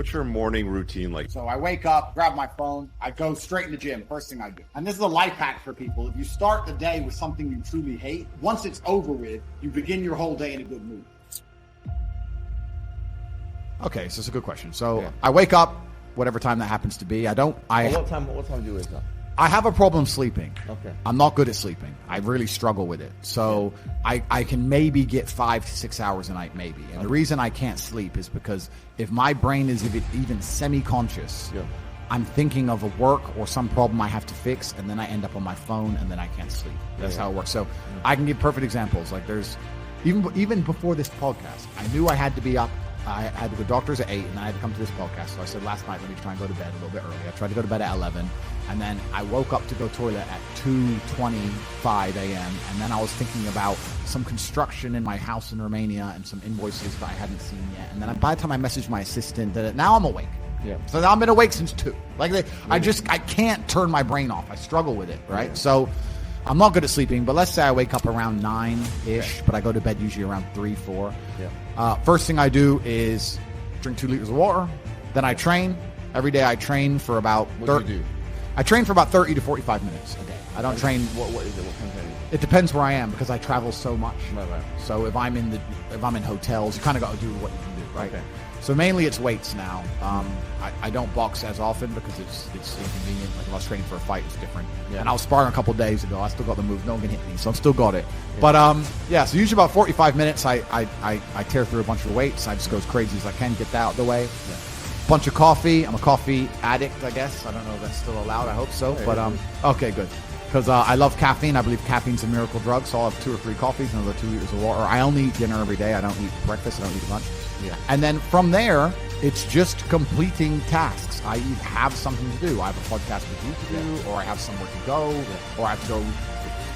What's your morning routine like? So I wake up, grab my phone, I go straight in the gym, first thing I do. And this is a life hack for people. If you start the day with something you truly hate, once it's over with, you begin your whole day in a good mood. Okay, so it's a good question. So I wake up, whatever time that happens to be. What time do you wake up? I have a problem sleeping. Okay. I'm not good at sleeping. I really struggle with it. So I can maybe get 5 to 6 hours a night, maybe. And the reason I can't sleep is because if my brain is even semi-conscious, I'm thinking of a work or some problem I have to fix, and then I end up on my phone, and then I can't sleep. That's how it works. So I can give perfect examples. Like there's, even before this podcast, I knew I had to be up. I had to go to the doctor's at 8, and I had to come to this podcast. So I said last night, let me try and go to bed a little bit early. I tried to go to bed at 11, and then I woke up to go to the toilet at 2:25 a.m., and then I was thinking about some construction in my house in Romania and some invoices that I hadn't seen yet. And then by the time I messaged my assistant, now I'm awake. Yeah. So now I've been awake since 2. I can't turn my brain off. I struggle with it, right? Yeah. So I'm not good at sleeping, but let's say I wake up around 9-ish, but I go to bed usually around 3, 4. Yeah. First thing I do is drink 2 liters of water. Then I train. Every day I train for about... What do you do? I train for about 30 to 45 minutes a day. I don't train... What is it? What kind of training? It depends where I am because I travel so much. Right. So if I'm in hotels, you kind of got to do what you can do, right? Okay. So mainly it's weights now. I don't box as often because it's inconvenient. Like if I was training for a fight, it's different. Yeah. And I was sparring a couple days ago. I still got the move. No one can hit me, so I've still got it. Yeah. But so usually about 45 minutes, I tear through a bunch of weights. I just go as crazy as I can, get that out of the way. Yeah. Bunch of coffee. I'm a coffee addict, I guess. I don't know if that's still allowed. I hope so. But okay, good. Because I love caffeine. I believe caffeine's a miracle drug. So I'll have 2 or 3 coffees and another 2 liters of water. I only eat dinner every day. I don't eat breakfast. I don't eat lunch. Yeah. And then from there, it's just completing tasks. I either have something to do. I have a podcast with you to do, or I have somewhere to go, or I have to go.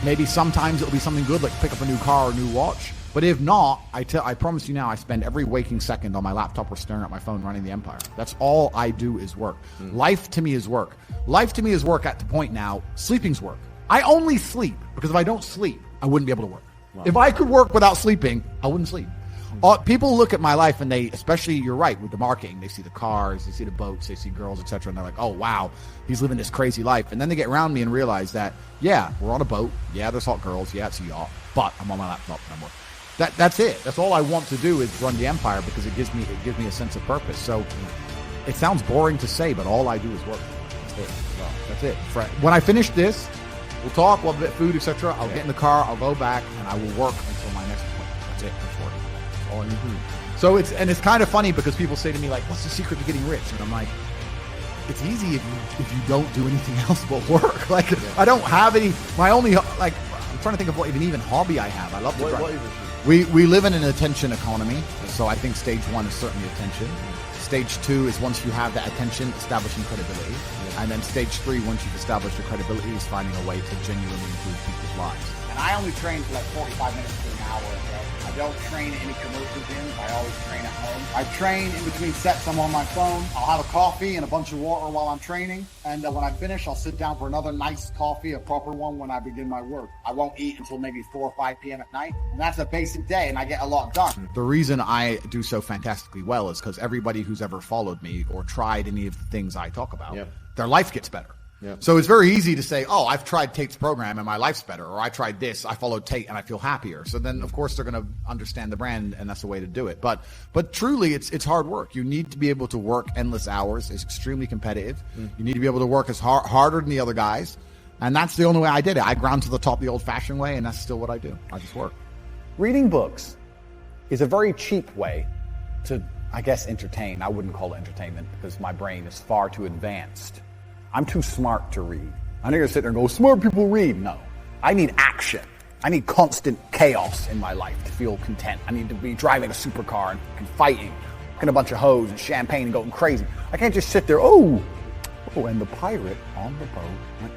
Maybe sometimes it'll be something good, like pick up a new car or a new watch. But if not, I promise you now, I spend every waking second on my laptop or staring at my phone running the empire. That's all I do is work. Life to me is work. Life to me is work at the point now, sleeping's work. I only sleep because if I don't sleep, I wouldn't be able to work. Wow. If I could work without sleeping, I wouldn't sleep. People look at my life and they, especially you're right, with the marketing, they see the cars, they see the boats, they see girls, etc. And they're like, oh, wow, he's living this crazy life. And then they get around me and realize that, yeah, we're on a boat. Yeah, there's hot girls. Yeah, it's a yacht. But I'm on my laptop and I'm working. That's it. That's all I want to do is run the empire because it gives me a sense of purpose. So it sounds boring to say, but all I do is work. That's it. Well, that's it. When I finish this, we'll talk, we'll have a bit of food, etc. I'll get in the car, I'll go back, and I will work until my next appointment. That's it. That's work. That's all I need to do. So it's kind of funny because people say to me, like, what's the secret to getting rich? And I'm like, it's easy if you don't do anything else but work. Like, I don't have any, my only, like, I'm trying to think of what even hobby I have. I love to drive. We live in an attention economy, so I think stage 1 is certainly attention. Stage 2 is once you have that attention, establishing credibility. Yeah. And then stage 3, once you've established your credibility, is finding a way to genuinely improve people's lives. And I only train for like 45 minutes to an hour a day. I don't train at any commercial gyms. I always train at home. I train in between sets. I'm on my phone. I'll have a coffee and a bunch of water while I'm training. And when I finish, I'll sit down for another nice coffee, a proper one, when I begin my work. I won't eat until maybe 4 or 5 p.m. at night. And that's a basic day, and I get a lot done. The reason I do so fantastically well is because everybody who's ever followed me or tried any of the things I talk about, their life gets better. Yep. So it's very easy to say, oh, I've tried Tate's program and my life's better, or I tried this, I followed Tate and I feel happier. So then, of course, they're going to understand the brand, and that's the way to do it. But truly, it's hard work. You need to be able to work endless hours. It's extremely competitive. You need to be able to work as harder than the other guys, and that's the only way I did it. I ground to the top the old-fashioned way, and that's still what I do. I just work. Reading books is a very cheap way to, I guess, entertain. I wouldn't call it entertainment because my brain is far too advanced. I'm too smart to read. I'm not going to sit there and go, smart people read. No. I need action. I need constant chaos in my life to feel content. I need to be driving a supercar and fighting, drinking a bunch of hoes and champagne and going crazy. I can't just sit there, and the pirate on the boat.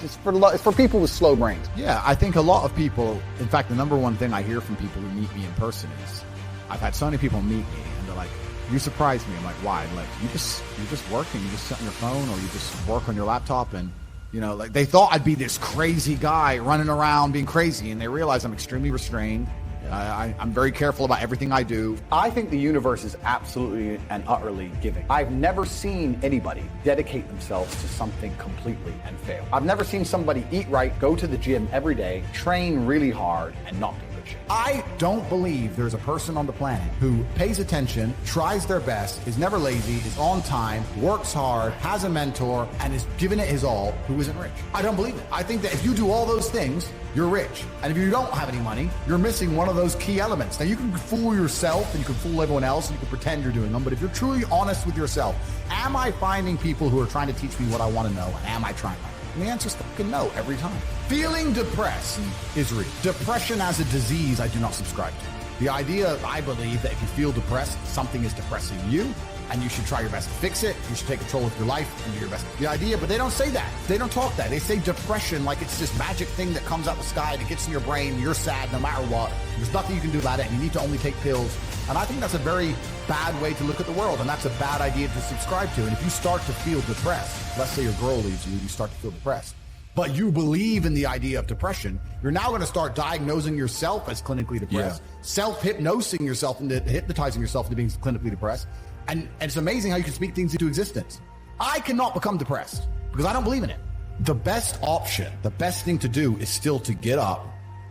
It's for people with slow brains. Yeah, I think a lot of people, in fact, the number one thing I hear from people who meet me in person is, I've had so many people meet me and they're like, you surprised me. I'm like, why? I'm like, you just work and you just sit on your phone or you just work on your laptop, and like they thought I'd be this crazy guy running around being crazy, and they realize I'm extremely restrained. I'm very careful about everything I do. I think the universe is absolutely and utterly giving. I've never seen anybody dedicate themselves to something completely and fail. I've never seen somebody eat right, go to the gym every day, train really hard, and not do good shit. I don't believe there's a person on the planet who pays attention, tries their best, is never lazy, is on time, works hard, has a mentor, and is giving it his all, who isn't rich. I don't believe it. I think that if you do all those things, you're rich. And if you don't have any money, you're missing one of those key elements. Now, you can fool yourself and you can fool everyone else and you can pretend you're doing them, but if you're truly honest with yourself, am I finding people who are trying to teach me what I want to know, and am I trying? And the answer is fucking no every time. Feeling depressed is real. Depression as a disease, I do not subscribe to. The idea, I believe, that if you feel depressed, something is depressing you, and you should try your best to fix it. You should take control of your life and do your best. The idea, but they don't say that. They don't talk that. They say depression like it's this magic thing that comes out the sky that gets in your brain. You're sad no matter what. There's nothing you can do about it, and you need to only take pills. And I think that's a very bad way to look at the world, and that's a bad idea to subscribe to. And if you start to feel depressed, let's say your girl leaves you, you start to feel depressed, but you believe in the idea of depression, you're now going to start diagnosing yourself as clinically depressed, self-hypnosing yourself into hypnotizing yourself into being clinically depressed. And it's amazing how you can speak things into existence. I cannot become depressed because I don't believe in it. The best option, the best thing to do is still to get up,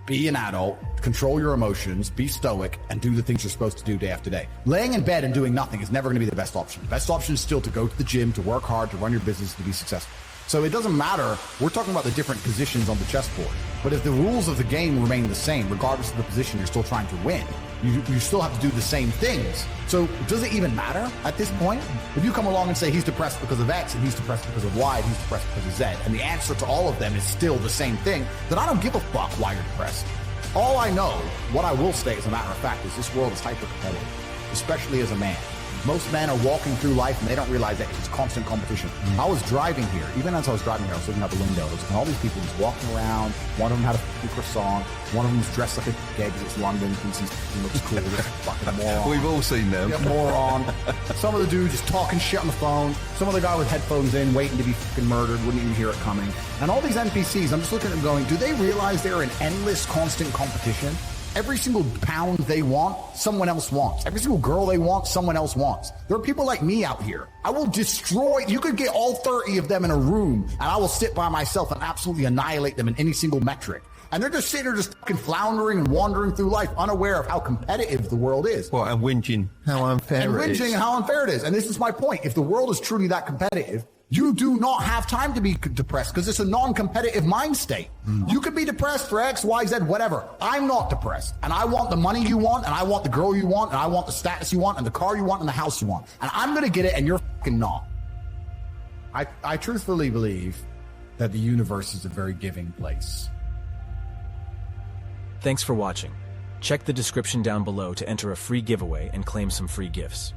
be an adult, control your emotions, be stoic, and do the things you're supposed to do day after day. Laying in bed and doing nothing is never going to be the best option. The best option is still to go to the gym, to work hard, to run your business, to be successful. So it doesn't matter. We're talking about the different positions on the chessboard. But if the rules of the game remain the same, regardless of the position you're still trying to win, you still have to do the same things. So does it even matter at this point? If you come along and say he's depressed because of X and he's depressed because of Y and he's depressed because of Z, and the answer to all of them is still the same thing, then I don't give a fuck why you're depressed. All I know, what I will say as a matter of fact, is this world is hyper-competitive, especially as a man. Most men are walking through life and they don't realize that it's constant competition. I was driving here. Even as I was driving here, I was looking out the windows and all these people just walking around. One of them had a croissant. One of them was dressed like a gay because it's London. Thinks he looks cool. Fucking moron. We've all seen them. Yeah, moron. Some of the dudes just talking shit on the phone. Some of the guy with headphones in, waiting to be fucking murdered, wouldn't even hear it coming. And all these NPCs, I'm just looking at them going, do they realize they're in endless, constant competition? Every single pound they want, someone else wants. Every single girl they want, someone else wants. There are people like me out here. I will destroy, you could get all 30 of them in a room, and I will sit by myself and absolutely annihilate them in any single metric. And they're just sitting there just fucking floundering and wandering through life, unaware of how competitive the world is. What, and whinging how unfair it is. And how unfair it is. And this is my point. If the world is truly that competitive, you do not have time to be depressed because it's a non-competitive mind state. You could be depressed for X, Y, Z, whatever. I'm not depressed. And I want the money you want, and I want the girl you want, and I want the status you want, and the car you want, and the house you want. And I'm going to get it, and you're fucking not. I truthfully believe that the universe is a very giving place. Thanks for watching. Check the description down below to enter a free giveaway and claim some free gifts.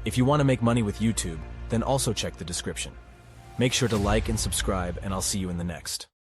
If you want to make money with YouTube, then also check the description. Make sure to like and subscribe, and I'll see you in the next.